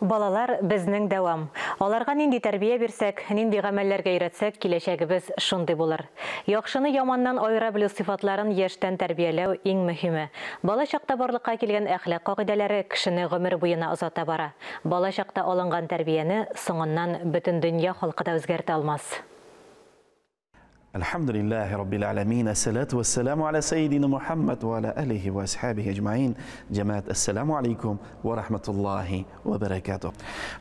Балалар безнең дәвам. Аларга нинди тәрбия бирсәк, нинди гамәлләргә өйрәтсәк, киләчәгебез шундый булыр. Яхшыны яманнан аера белү сыйфатларын яшьтән тәрбияләү иң мөһиме. Бала чакта барлыкка килгән әхлак кагыйдәләре кешене гомер буена озата бара. Бала чакта алынган тәрбияне соңыннан бөтен дөнья халкы да үзгәртә алмас. الحمد لله رب العالمين الصلاة والسلام على سيدنا محمد وعلى آله وأصحابه أجمعين. جماعة السلام عليكم ورحمة الله وبركاته.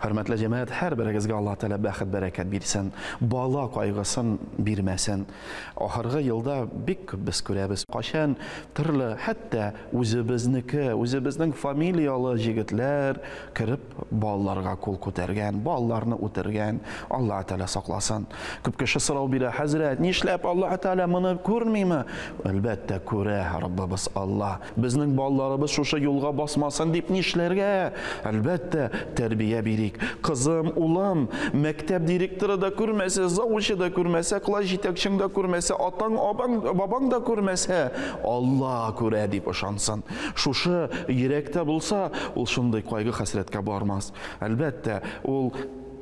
Hörmətli cemaat, hər birəgizə Allah Teala bəxət bərəkət versin. Bala qayğısın birməsin. Axırғы yılda bik biz görəbiz. Qaşan türlü hətta özümüzün familiyalı jigitlər kirib balalarga qol ko'targan, balalarını o'tirgan. Allah Teala saqlasın. Ko'p kishi so'rov bira, Hazrat, Allah Teala bunu görmeymi? Elbette göre Rabbimiz Allah. Bizning balalarımız şuşa yolga basmasın deyip nişlerge. Elbette terbiye birik. Kızım, ulam, mektep direktörü de görmese, zavuşu da görmese, kılaj yetekçin de görmese, atan, baban da görmese, Allah göre deyip ışansın. Şuşa yürekte bulsa, ol şunday kaygı hasretke barmaz. Elbette ol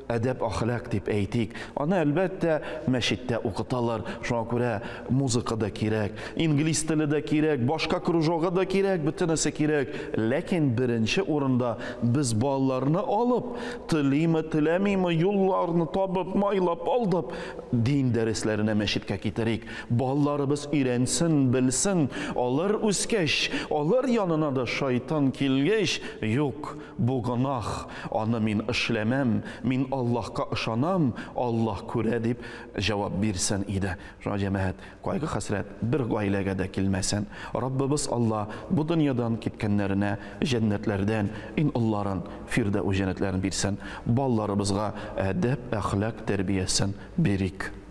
edep ahlak deyip eytik. Ana elbette meşitte okutalar. Şuna göre muzika da kirek, İngiliz dili de kirek, başka krujoga da kirek, bütünüse kirek. Lakin birinci orunda biz balalarını alıp, tilimi, tilemimi, yollarını tabıp, maylap, aldap, din derslerine meşitke getirik. Balalarımız öğrensin, bilsin, alır üskeş, alır yanına da şeytan kilgeş. Yok, bu günah, ana min işlemem, min Allah'a ışanam, Allah göre deyip cevap versen idi. Şuna cemaat, kaygı hasret bir gaylega da kilmesin. Rabbimiz Allah bu dünyadan gitkenlerine cennetlerden in onların firde o cennetlerini bilsin. Ballarımızga edep, ahlak terbiyesini birik.